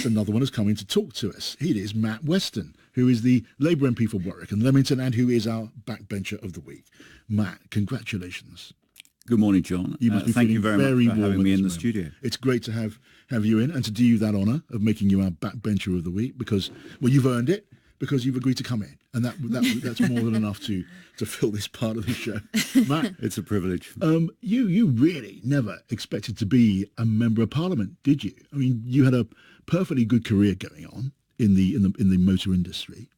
yes, another one has come in to talk to us. He is Matt Weston, who is the Labour MP for Warwick and Leamington and who is our Backbencher of the Week. Matt, congratulations. Good morning, John. You must be thank you feeling very much for warm having me at in the this studio. moment. It's great to have you in and to do you that honour of making you our Backbencher of the Week because, well, you've earned it because you've agreed to come in. And that's more than enough to fill this part of the show. Matt, It's a privilege. you really never expected to be a Member of Parliament, did you? I mean, you had a perfectly good career going on in the motor industry,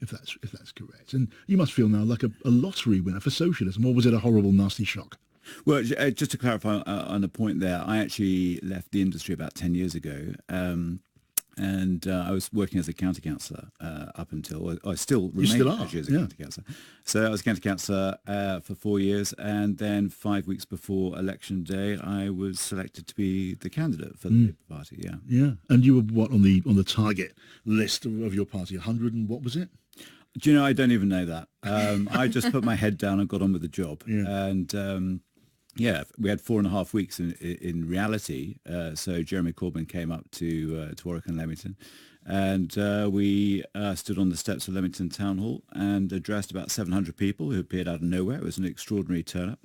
if that's correct. And you must feel now like a lottery winner for socialism, or was it a horrible, nasty shock? Well, just to clarify on the point there, I actually left the industry about 10 years ago. And I was working as a county councillor up until I still remain actually as a county councillor. So I was county councillor for 4 years, and then 5 weeks before election day, I was selected to be the candidate for the Labour Party. Yeah, yeah. And you were what on the target list of your party? 100 and what was it? Do you know? I don't even know that. I just put my head down and got on with the job. Yeah. And yeah, we had 4.5 weeks in reality. So Jeremy Corbyn came up to Warwick and Leamington, and we stood on the steps of Leamington Town Hall and addressed about 700 people who appeared out of nowhere. It was an extraordinary turn-up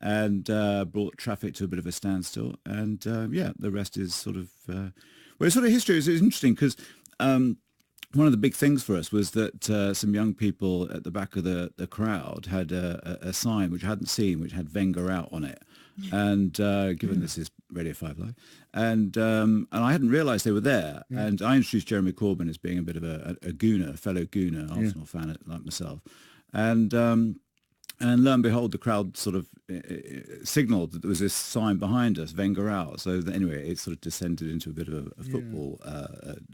and brought traffic to a bit of a standstill. And yeah, the rest is sort of, well, it's sort of history. It's interesting because one of the big things for us was that some young people at the back of the crowd had a sign which I hadn't seen, which had Wenger out on it. And given this is Radio 5 Live, and I hadn't realised they were there. Yeah. And I introduced Jeremy Corbyn as being a bit of a gooner, a fellow gooner, Arsenal fan like myself. And lo and behold, the crowd sort of signalled that there was this sign behind us, Wenger out. So anyway, it sort of descended into a bit of a football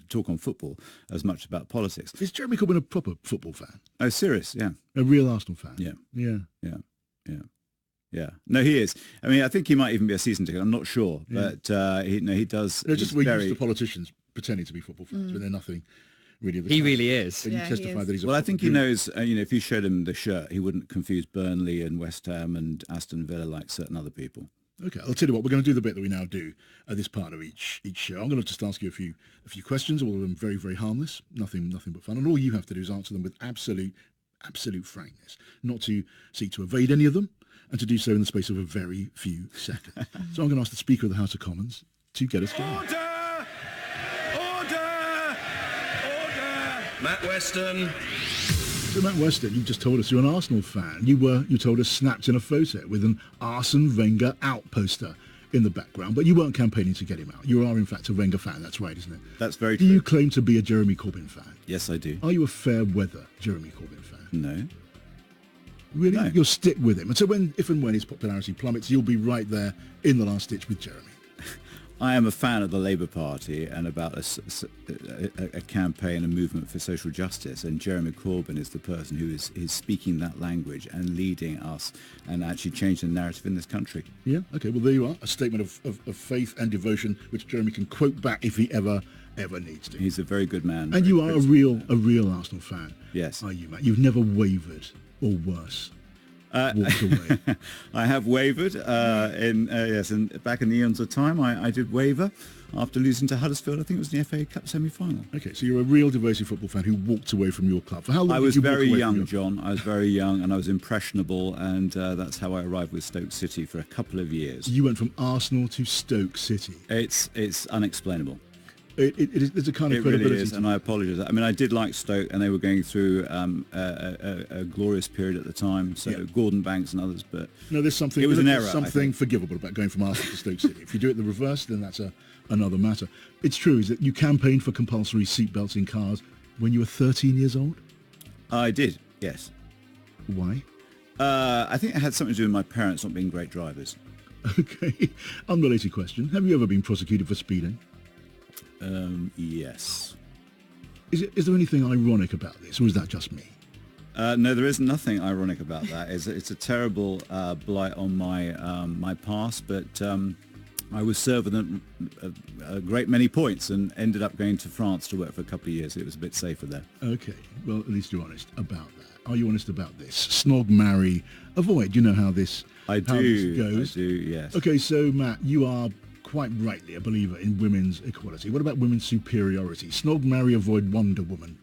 talk on football as much about politics. Is Jeremy Corbyn a proper football fan? Oh, serious? Yeah. A real Arsenal fan? Yeah. Yeah. Yeah. Yeah. Yeah, no, he is. I mean, I think he might even be a season ticket. I'm not sure, but he does. Just we're used to politicians pretending to be football fans, but they're nothing really. He really is. And you testify that he's. Well, I think he knows. If you showed him the shirt, he wouldn't confuse Burnley and West Ham and Aston Villa like certain other people. Okay, I'll tell you what. We're going to do the bit that we now do at this part of each show. I'm going to just ask you a few questions, all of them very, very harmless, nothing but fun, and all you have to do is answer them with absolute frankness, not to seek to evade any of them, and to do so in the space of a very few seconds. So I'm going to ask the Speaker of the House of Commons to get us going. Order! Order! Order! Matt Weston. So Matt Weston, you've just told us you're an Arsenal fan. You told us snapped in a photo with an Arsene Wenger out poster in the background, but you weren't campaigning to get him out. You are, in fact, a Wenger fan. That's right, isn't it? That's very true. Do you claim to be a Jeremy Corbyn fan? Yes, I do. Are you a fair weather Jeremy Corbyn fan? No. Really? No. You'll stick with him. And so if and when his popularity plummets, you'll be right there in the last ditch with Jeremy. I am a fan of the Labour Party and about a campaign and movement for social justice, and Jeremy Corbyn is the person who is speaking that language and leading us and actually changing the narrative in this country. Yeah, okay, well, there you are, a statement of faith and devotion, which Jeremy can quote back if he ever needs to. He's a very good man. And you are a real Arsenal fan. Yes. Are you, Matt? You've never wavered, or worse, walked away. I have wavered, and back in the eons of time, I did waver after losing to Huddersfield. I think it was in the FA Cup semi-final. Okay, so you're a real devoted football fan who walked away from your club. For how long I did was you walk very away young, from your John. I was very young, and I was impressionable, and that's how I arrived with Stoke City for a couple of years. You went from Arsenal to Stoke City. It's unexplainable. There's a kind of it credibility. Really is, and I apologise. I mean, I did like Stoke, and they were going through a glorious period at the time. So Gordon Banks and others, but no, there's something. It was an error. Something forgivable about going from Arsenal to Stoke City. If you do it the reverse, then that's another matter. It's true, is that you campaigned for compulsory seatbelts in cars when you were 13 years old? I did. Yes. Why? I think it had something to do with my parents not being great drivers. Okay. Unrelated question. Have you ever been prosecuted for speeding? Yes. Is there anything ironic about this, or is that just me? No, there is nothing ironic about that. It's a terrible blight on my past, but I was served with a great many points and ended up going to France to work for a couple of years. It was a bit safer there. Okay, well, at least you're honest about that. Are you honest about this? Snog, marry, avoid. You know how this goes? I do, yes. Okay, so Matt, you are quite rightly a believer in women's equality. What about women's superiority? Snog, marry, avoid Wonder Woman.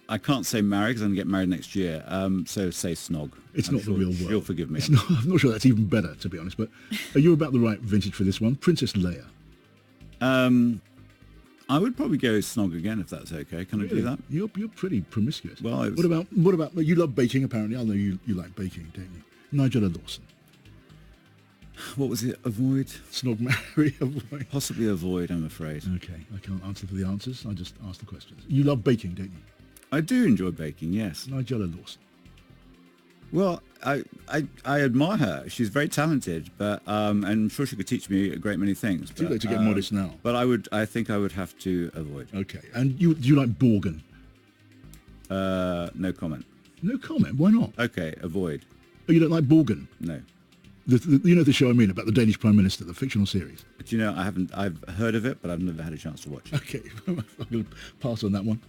I can't say marry because I'm going to get married next year. So say snog. It's I'm not sure the real world. She'll forgive me. I'm not sure that's even better, to be honest. But are you about the right vintage for this one? Princess Leia. I would probably go snog again if that's okay. Can I do that? You're pretty promiscuous. Well, what about you love baking apparently? I know you like baking, don't you? Nigella Lawson. What was it? Avoid? Snog, marry, avoid. Possibly avoid, I'm afraid. Okay, I can't answer for the answers. I just ask the questions. You love baking, don't you? I do enjoy baking, yes. Nigella Lawson. Well, I admire her. She's very talented, but and I'm sure she could teach me a great many things. Too late to get modest now. But I think I would have to avoid. Okay, and do you like Borgen? No comment. No comment. Why not? Okay, avoid. Oh, you don't like Borgen? No. You know the show I mean about the Danish Prime Minister, the fictional series. Do you know I've heard of it, but I've never had a chance to watch it. Okay, I'm going to pass on that one.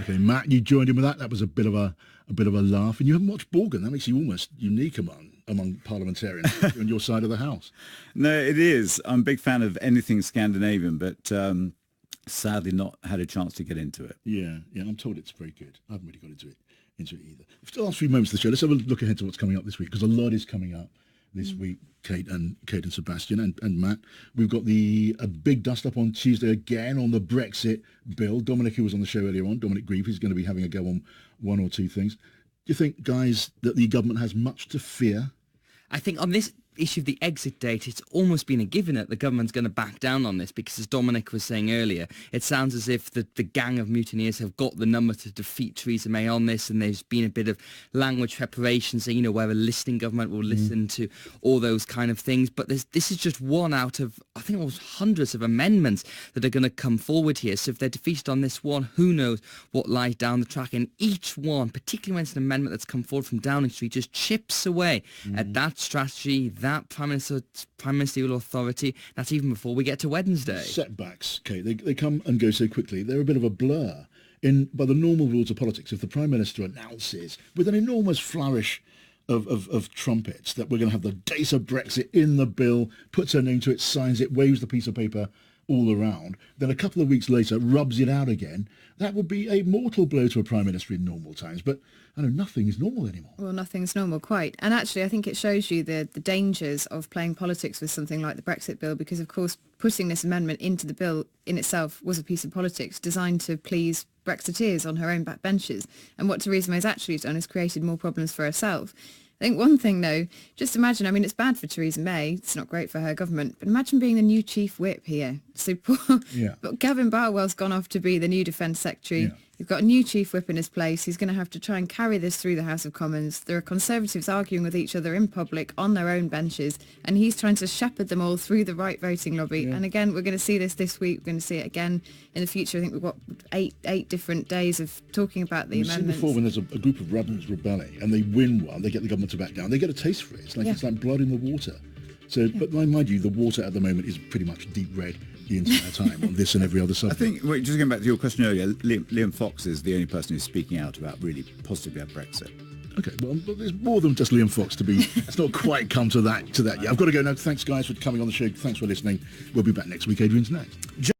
Okay, Matt, you joined in with that. That was a bit of a laugh, and you haven't watched Borgen. That makes you almost unique among parliamentarians on your side of the house. No, it is. I'm a big fan of anything Scandinavian, but sadly not had a chance to get into it. Yeah, I'm told it's very good. I haven't really got into it either. For the last few moments of the show, let's have a look ahead to what's coming up this week, because a lot is coming up this week. Kate and Sebastian and Matt. We've got a big dust-up on Tuesday again on the Brexit bill. Dominic, who was on the show earlier on, Dominic Grieve, is going to be having a go on one or two things. Do you think, guys, that the government has much to fear? I think on this issue of the exit date, it's almost been a given that the government's going to back down on this, because as Dominic was saying earlier, it sounds as if the gang of mutineers have got the number to defeat Theresa May on this, and there's been a bit of language preparation, saying, where a listening government will listen to all those kind of things. But this is just one out of, I think it was hundreds of amendments that are going to come forward here. So if they're defeated on this one, who knows what lies down the track. And each one, particularly when it's an amendment that's come forward from Downing Street, just chips away at that strategy, that prime ministerial authority. That's even before we get to Wednesday. Setbacks, Kate, they come and go so quickly. They're a bit of a blur. By the normal rules of politics, if the Prime Minister announces with an enormous flourish of trumpets that we're going to have the date of Brexit in the bill, puts her name to it, signs it, waves the piece of paper all around, then a couple of weeks later rubs it out again, that would be a mortal blow to a Prime Minister in normal times. But I know nothing is normal anymore. Well, nothing's normal, quite. And actually, I think it shows you the dangers of playing politics with something like the Brexit bill, because, of course, putting this amendment into the bill in itself was a piece of politics designed to please Brexiteers on her own backbenchers. And what Theresa May's actually done is created more problems for herself. I think one thing, though, just imagine, I mean, it's bad for Theresa May, it's not great for her government, but imagine being the new chief whip here. So but Gavin Barwell's gone off to be the new Defence Secretary. Yeah. You've got a new chief whip in his place. He's going to have to try and carry this through the House of Commons. There are Conservatives arguing with each other in public on their own benches, and he's trying to shepherd them all through the right voting lobby. Yeah. And again, we're going to see this week. We're going to see it again in the future. I think we've got eight different days of talking about the amendments. We've seen before when there's a group of rebels rebelling and they win one, they get the government to back down. They get a taste for it. It's like blood in the water. So, but mind you, the water at the moment is pretty much deep red the entire time on this and every other subject. I think, just going back to your question earlier, Liam Fox is the only person who's speaking out about really positively about Brexit. Okay, well, but there's more than just Liam Fox to be. It's not quite come to that yet. I've got to go now. Thanks, guys, for coming on the show. Thanks for listening. We'll be back next week. Adrian's next.